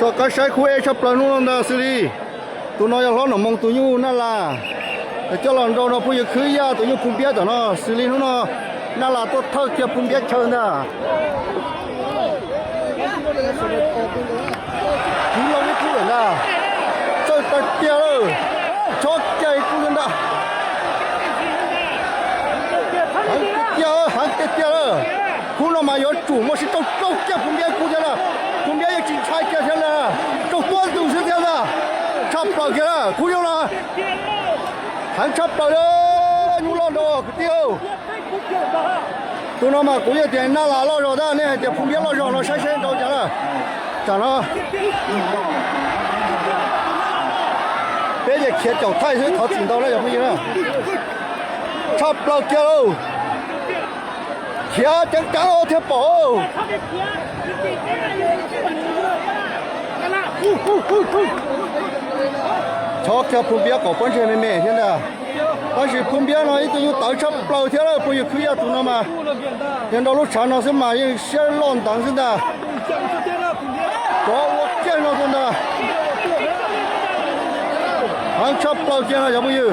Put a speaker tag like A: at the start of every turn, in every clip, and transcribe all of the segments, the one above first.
A: so cái sai khuê sắp lần luôn đó xử lý tụi nó lo nó mong tụi nhu nó là cho lần đầu nó bây giờ khứ ya tụi nhu phun biết rồi nó xử lý nó là tốt thơ kia phun biết chơi nè chú lâu cái chú rồi nè chơi tay kia rồi cho chơi chú lên đó hàng kia rồi khu nó mà có chủ mà sẽ trâu kia phun biết khu thế là phun biết chỉ sai kia thế là trâu toan đủ thế là chắp vào kia là khu nhau là hàng chắp vào đó nhu lon đồ cái tiêu tụi nó mà cũng như tiền na là lo rồi đó nên tiền phun biết lo rồi nó sai đâu chả nó bây giờ kia chậu thay thế thọ chỉnh đâu đấy bây giờ chắp vào kia đâu kia chẳng cao thế bỏ cho kia phun biết có quan trọng mẹ thế nào但是旁边呢，都有倒车老天了，不有可以做了嘛？现在路上那是嘛，有些乱荡似的。我见到真的，行车老天了，要不有？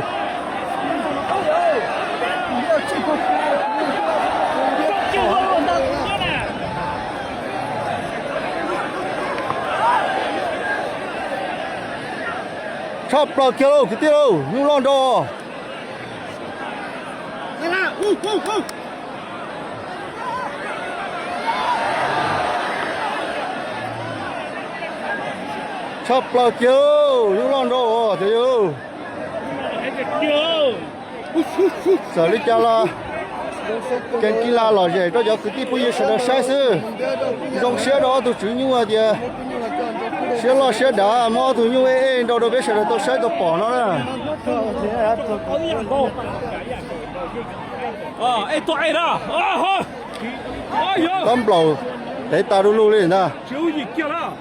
A: 车老天了，给掉了，有乱着。chắp lao chiếu những lon đồ thấy không sợ đi cha là cái kia là gì đó giờ cứ tiếp bây giờ sẽ là sai sự trong xe đó tôi chỉ như vậy thì xe lo xe đã mà tôi như vậy đâu đâu biết sẽ là tôi sai tôi bỏ nó nè
B: 哎，对了，啊好，哎呦，tấm
A: lầu để ta đu lưu lên nè
B: 就一个了，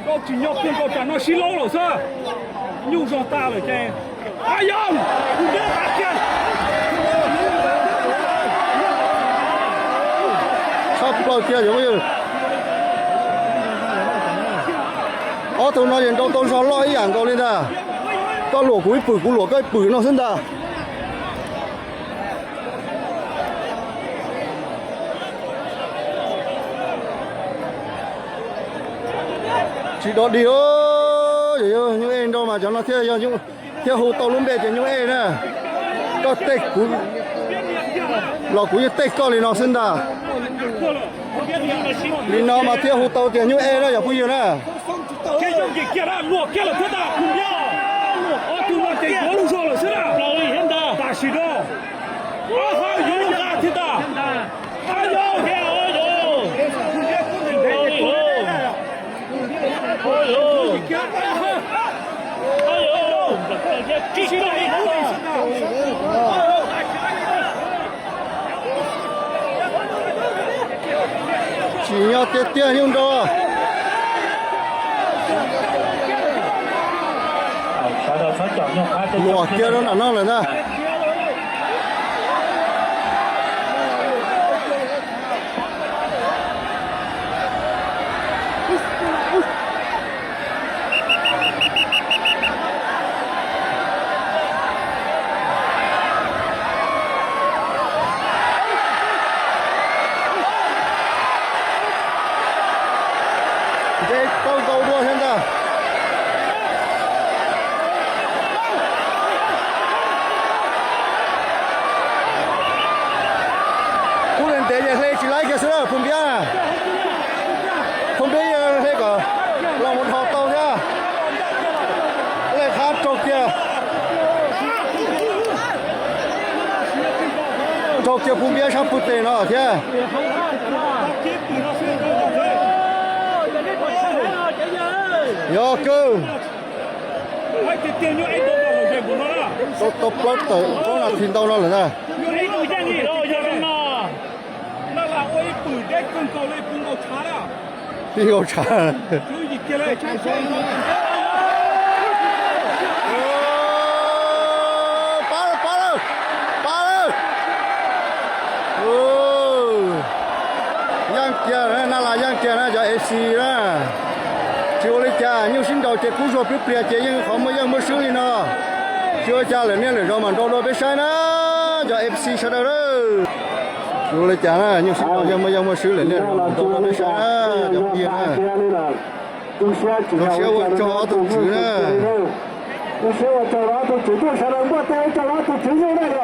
B: 我今要变个站到西楼了是，又上大了这，哎呀，你别打架，
A: chắp lao chiếu giống như ở tụi nó hiện trong tôi sao lo ý ảnh câu lên nè có lụa cuối bự của lụa cái bự nó sinh ra chỉ đó đi ơi những em đâu mà cho nó theo hồ tàu luôn bề cho những em nè có tết của lò của những tết con thì nó sinh ra thì nó mà theo hồ tàu thì những em đó giờ bây giờ nè
B: 这用给给了，落给了多大股票？哦，对了，这国路上了是的，老李现在大西中，啊哈，有大听的，哎呦，哎呦，继续来，chỉ
A: nhau tiết tiền không đó lúa kia đó là nó là nè这高多现在。để giờ lấy chỉ lấy cái sữa phun bia à phun bia thế cả lòng một hộp tàu nhá lấy khát trâu kia phun bia sắp phun tiền nó thế yo cơ top lót tới có là thìn đâu nó là nè đi cầu trà giang kia nó là giang kia nó cho AC FC 啦，就来家有新到这古说别别这样好么样么手里呢，就家里面来让嘛多多别晒呢，叫 FC 晒到了，就来家啦，有新到样么手里面让嘛多多别晒呢，叫别呢，有些我找都知呢。
C: 有些我找了都知道，现在我带找了都知道那个。